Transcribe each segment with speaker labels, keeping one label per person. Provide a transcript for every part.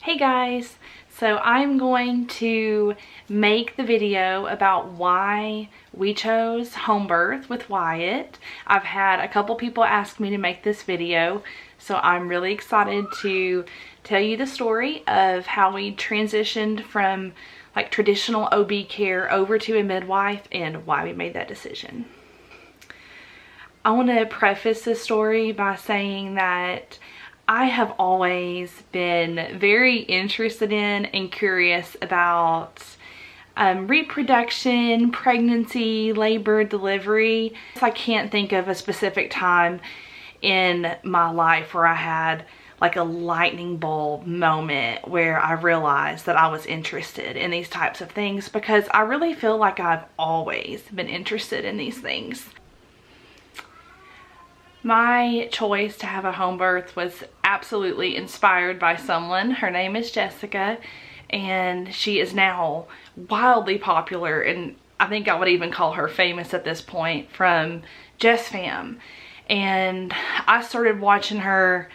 Speaker 1: Hey guys, so I'm going to make the video about why we chose home birth with Wyatt. I've had a couple people ask me to make this video, so I'm really excited to tell you the story of how we transitioned from like traditional OB care over to a midwife and why we made that decision. I want to preface this story by saying that I have always been very interested in and curious about reproduction, pregnancy, labor, delivery. I can't think of a specific time in my life where I had like a lightning bulb moment where I realized that I was interested in these types of things, because I really feel like I've always been interested in these things. My choice to have a home birth was absolutely inspired by someone. Her name is Jessica, and she is now wildly popular, and I think I would even call her famous at this point, from Jess Fam. And I started watching her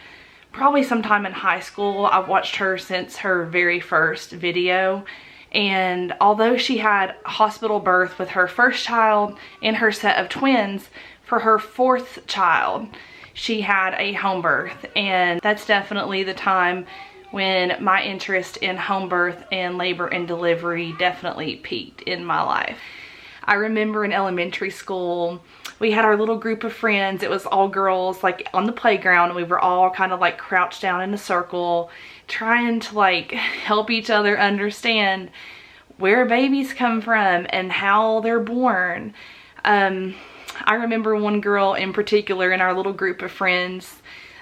Speaker 1: probably sometime in high school. I've watched her since her very first video. And although she had hospital birth with her first child and her set of twins, for her fourth child, she had a home birth, and that's definitely the time when my interest in home birth and labor and delivery definitely peaked in my life. I remember in elementary school, we had our little group of friends. It was all girls, like on the playground, and we were all kind of like crouched down in a circle, trying to like help each other understand where babies come from and how they're born. I remember one girl in particular in our little group of friends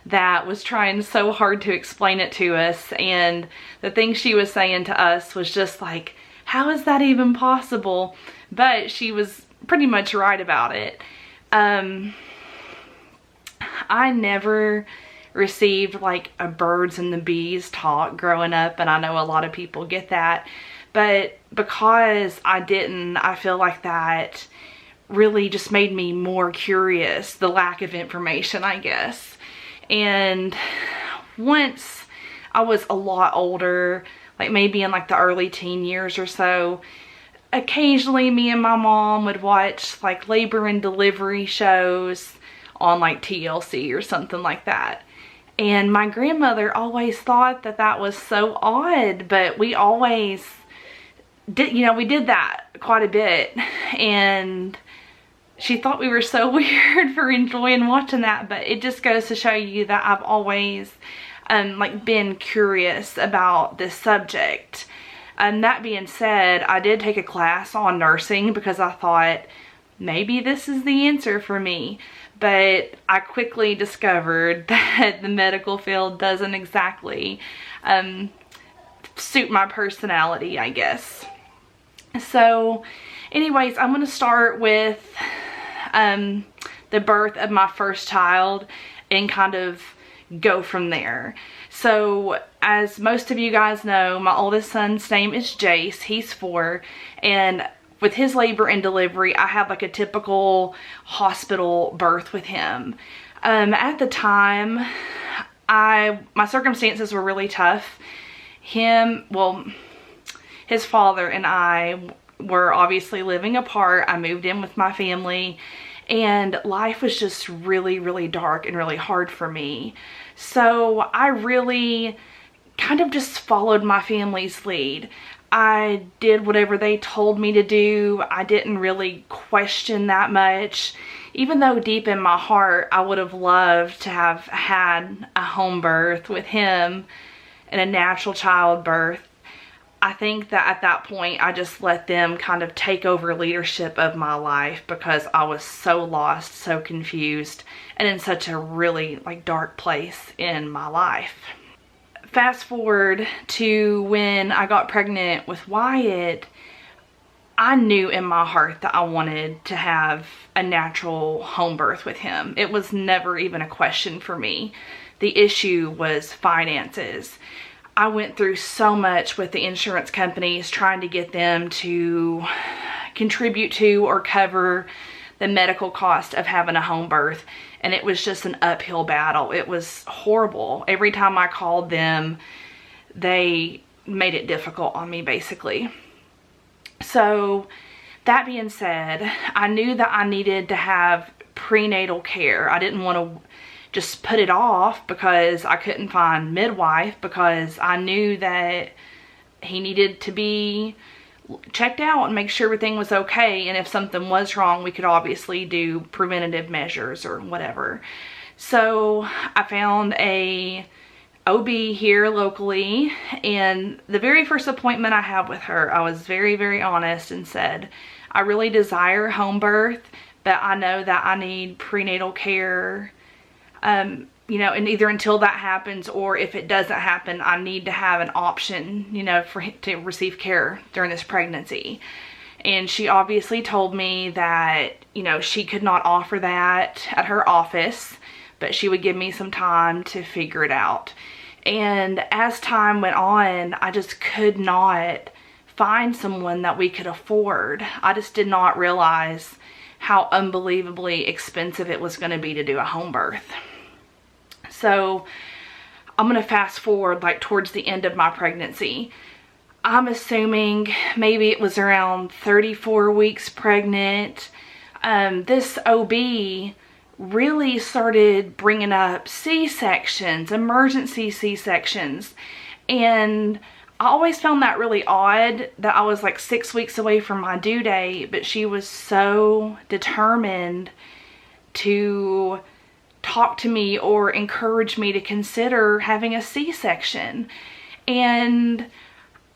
Speaker 1: that was trying so hard to explain it to us, and the thing she was saying to us was just like, how is that even possible? But she was pretty much right about it. I never received like a birds and the bees talk growing up, and I know a lot of people get that, but because I didn't, I feel like that really just made me more curious, the lack of information, I guess. And once I was a lot older, like maybe in like the early teen years or so, occasionally me and my mom would watch like labor and delivery shows on like TLC or something like that. And my grandmother always thought that that was so odd, but we always did, we did that quite a bit. And she thought we were so weird for enjoying watching that, but it just goes to show you that I've always like been curious about this subject. That being said, I did take a class on nursing because I thought maybe this is the answer for me, but I quickly discovered that the medical field doesn't exactly suit my personality, I guess. So anyways, I'm going to start with the birth of my first child and kind of go from there. So as most of you guys know, my oldest son's name is Jace. He's 4, and with his labor and delivery, I had like a typical hospital birth with him. At the time, my circumstances were really tough. His father and I were obviously living apart. I moved in with my family, and life was just really, really dark and really hard for me. So I really kind of just followed my family's lead. I did whatever they told me to do. I didn't really question that much, even though deep in my heart I would have loved to have had a home birth with him and a natural childbirth. I think that at that point I just let them kind of take over leadership of my life because I was so lost, so confused, and in such a really like dark place in my life. Fast forward to when I got pregnant with Wyatt, I knew in my heart that I wanted to have a natural home birth with him. It was never even a question for me. The issue was finances. I went through so much with the insurance companies trying to get them to contribute to or cover the medical cost of having a home birth, and it was just an uphill battle. It was horrible. Every time I called them, they made it difficult on me, basically. So that being said, I knew that I needed to have prenatal care. I didn't want to just put it off because I couldn't find midwife, because I knew that he needed to be checked out and make sure everything was okay, and if something was wrong, we could obviously do preventative measures or whatever. So I found a OB here locally, and the very first appointment I had with her, I was very, very honest and said, I really desire home birth, but I know that I need prenatal care, you know, and either until that happens, or if it doesn't happen, I need to have an option, you know, to receive care during this pregnancy. And she obviously told me that, you know, she could not offer that at her office, but she would give me some time to figure it out. And as time went on, I just could not find someone that we could afford. I just did not realize how unbelievably expensive it was going to be to do a home birth. So I'm going to fast forward like towards the end of my pregnancy. I'm assuming maybe it was around 34 weeks pregnant. This OB really started bringing up C-sections, emergency C-sections. And I always found that really odd that I was like 6 weeks away from my due date, but she was so determined to talk to me or encourage me to consider having a C-section. And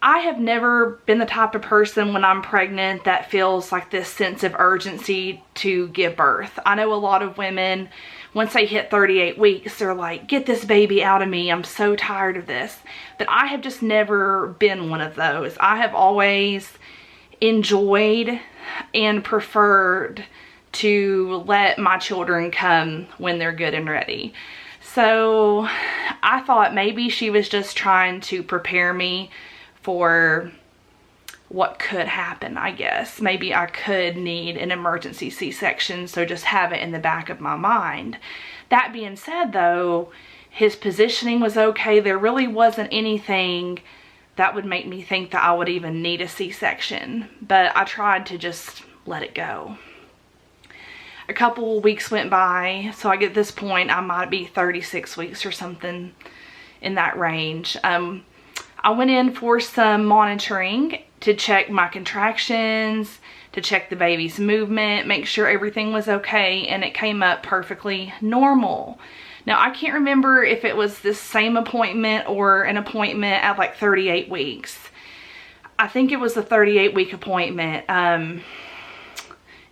Speaker 1: I have never been the type of person when I'm pregnant that feels like this sense of urgency to give birth. I know a lot of women, once they hit 38 weeks, they're like, get this baby out of me, I'm so tired of this. But I have just never been one of those. I have always enjoyed and preferred to let my children come when they're good and ready. So I thought maybe she was just trying to prepare me for what could happen, I guess. Maybe I could need an emergency C-section, so just have it in the back of my mind. That being said though, his positioning was okay. There really wasn't anything that would make me think that I would even need a C-section, but I tried to just let it go. A couple weeks went by, so I get to this point, I might be 36 weeks or something in that range. I went in for some monitoring to check my contractions, to check the baby's movement, make sure everything was okay, and it came up perfectly normal. Now, I can't remember if it was this same appointment or an appointment at like 38 weeks. I think it was the 38-week appointment.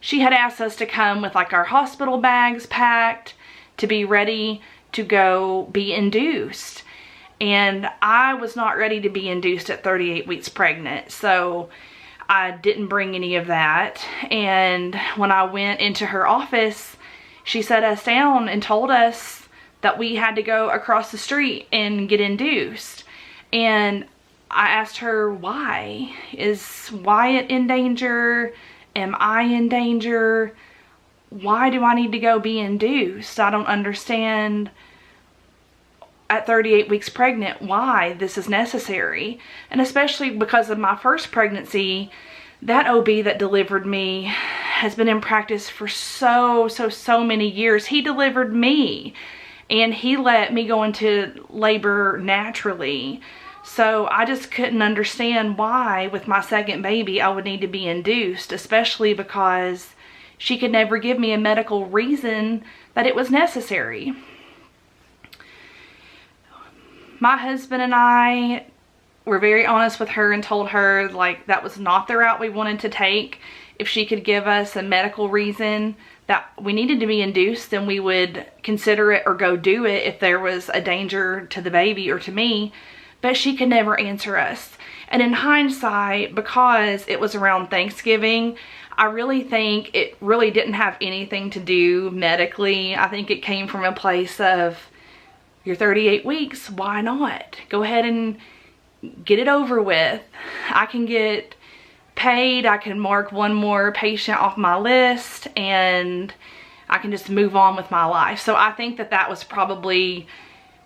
Speaker 1: She had asked us to come with like our hospital bags packed to be ready to go be induced. And I was not ready to be induced at 38 weeks pregnant, so I didn't bring any of that. And when I went into her office, she sat us down and told us that we had to go across the street and get induced. And I asked her, why? Is Wyatt in danger? Am I in danger? Why do I need to go be induced? I don't understand at 38 weeks pregnant why this is necessary. And especially because of my first pregnancy, that OB that delivered me has been in practice for so many years. He delivered me and he let me go into labor naturally. So I just couldn't understand why with my second baby I would need to be induced, especially because she could never give me a medical reason that it was necessary. My husband and I were very honest with her and told her like that was not the route we wanted to take. If she could give us a medical reason that we needed to be induced, then we would consider it or go do it if there was a danger to the baby or to me. But she could never answer us. And in hindsight, because it was around Thanksgiving, I really think it really didn't have anything to do medically. I think it came from a place of, you're 38 weeks, why not? Go ahead and get it over with. I can get paid, I can mark one more patient off my list, and I can just move on with my life. So I think that that was probably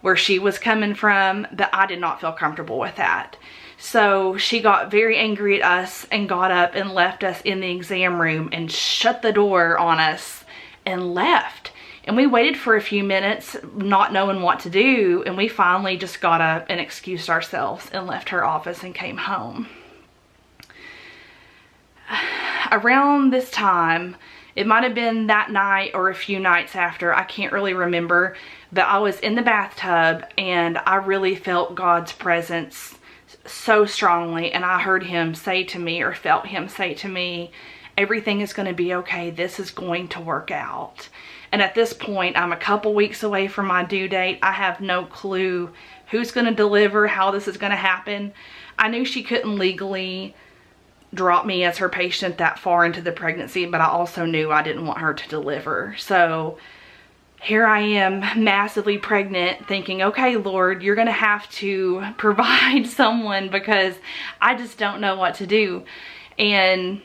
Speaker 1: where she was coming from, but I did not feel comfortable with that. So she got very angry at us and got up and left us in the exam room and shut the door on us and left. And we waited for a few minutes not knowing what to do, and we finally just got up and excused ourselves and left her office and came home. Around this time, it might have been that night or a few nights after, I can't really remember, but I was in the bathtub and I really felt God's presence so strongly, and I heard him say to me, or felt him say to me, everything is going to be okay. This is going to work out. And at this point, I'm a couple weeks away from my due date. I have no clue who's going to deliver, how this is going to happen. I knew she couldn't legally drop me as her patient that far into the pregnancy, but I also knew I didn't want her to deliver. So here I am, massively pregnant, thinking, okay, Lord, you're going to have to provide someone because I just don't know what to do. And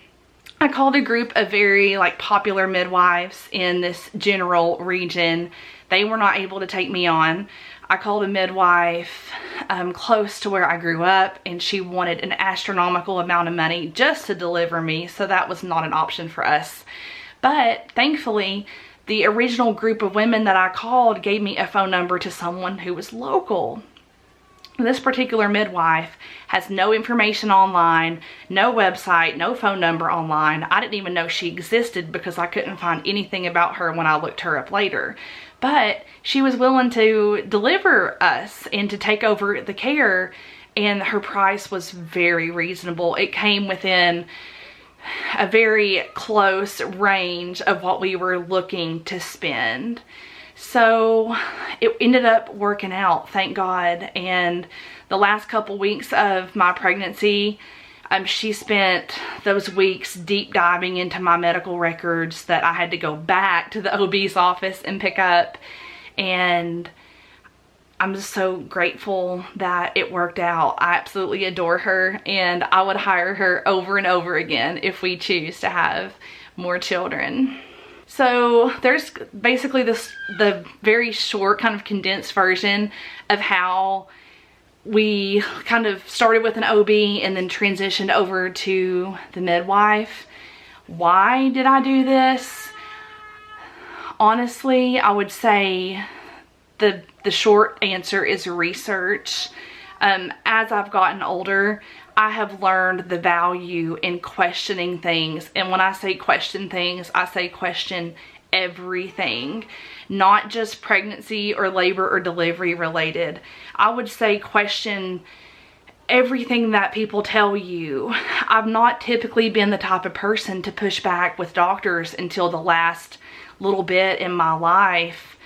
Speaker 1: I called a group of very popular midwives in this general region. They were not able to take me on. I called a midwife close to where I grew up, and she wanted an astronomical amount of money just to deliver me, so that was not an option for us. But thankfully, the original group of women that I called gave me a phone number to someone who was local. This particular midwife has no information online, no website, no phone number online. I didn't even know she existed because I couldn't find anything about her when I looked her up later. But she was willing to deliver us and to take over the care, and her price was very reasonable. It came within a very close range of what we were looking to spend. So it ended up working out, thank God. And the last couple weeks of my pregnancy, she spent those weeks deep diving into my medical records that I had to go back to the OB's office and pick up. And I'm just so grateful that it worked out. I absolutely adore her, and I would hire her over and over again if we choose to have more children. So there's basically the very short kind of condensed version of how we kind of started with an OB and then transitioned over to the midwife. Why did I do this? Honestly, I would say the short answer is research. As I've gotten older, I have learned the value in questioning things. And when I say question things, I say question everything, not just pregnancy or labor or delivery related. I would say question everything that people tell you. I've not typically been the type of person to push back with doctors until the last little bit in my life,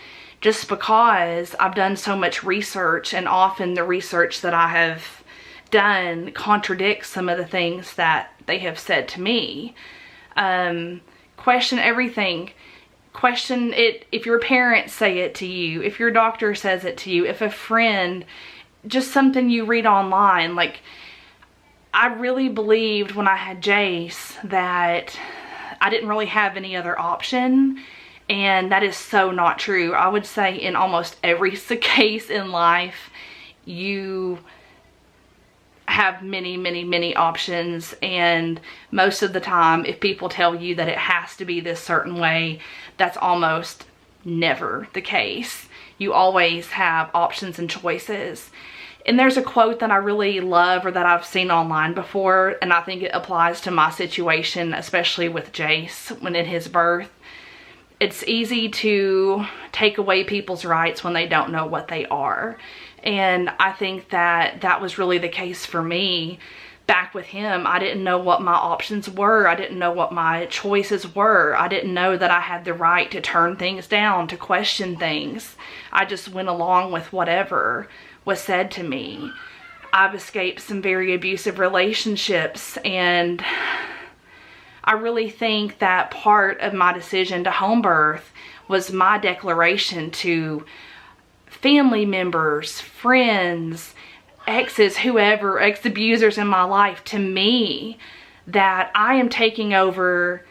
Speaker 1: just because I've done so much research, and often the research that I have done contradicts some of the things that they have said to me. Question everything. Question it if your parents say it to you, if your doctor says it to you, if a friend, just something you read online. I really believed when I had Jace that I didn't really have any other option, and that is so not true. I would say in almost every case in life, you have many options, and most of the time, if people tell you that it has to be this certain way, that's almost never the case. You always have options and choices. And there's a quote that I really love, or that I've seen online before, and I think it applies to my situation, especially with Jace when in his birth. It's easy to take away people's rights when they don't know what they are. And I think that that was really the case for me back with him. I didn't know what my options were. I didn't know what my choices were. I didn't know that I had the right to turn things down, to question things. I just went along with whatever was said to me. I've escaped some very abusive relationships, and I really think that part of my decision to home birth was my declaration to family members, friends, exes, whoever, ex-abusers in my life, to me, that I am taking over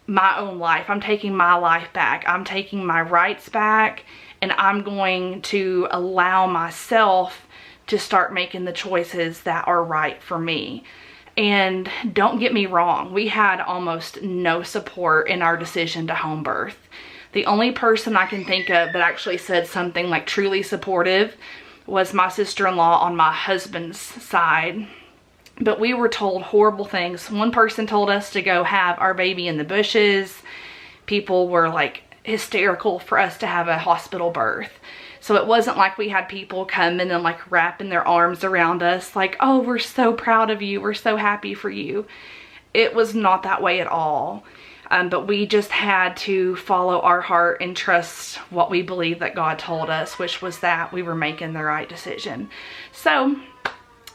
Speaker 1: my own life. I'm taking my life back. I'm taking my rights back, and I'm going to allow myself to start making the choices that are right for me. And don't get me wrong, we had almost no support in our decision to home birth. The only person I can think of that actually said something like truly supportive was my sister-in-law on my husband's side. But we were told horrible things. One person told us to go have our baby in the bushes. People were like hysterical for us to have a hospital birth. So it wasn't like we had people coming and like wrapping their arms around us like, oh, we're so proud of you, we're so happy for you. It was not that way at all. But we just had to follow our heart and trust what we believed that God told us, which was that we were making the right decision. So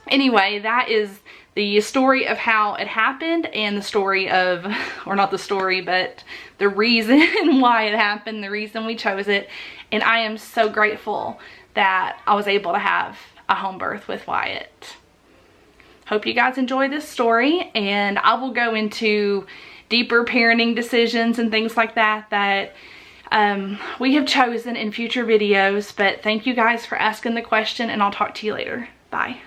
Speaker 1: anyway, that is the story of how it happened, and the story of, or not the story, but the reason why it happened, the reason we chose it. And I am so grateful that I was able to have a home birth with Wyatt. Hope you guys enjoy this story, and I will go into deeper parenting decisions and things like that we have chosen in future videos. But thank you guys for asking the question, and I'll talk to you later. Bye.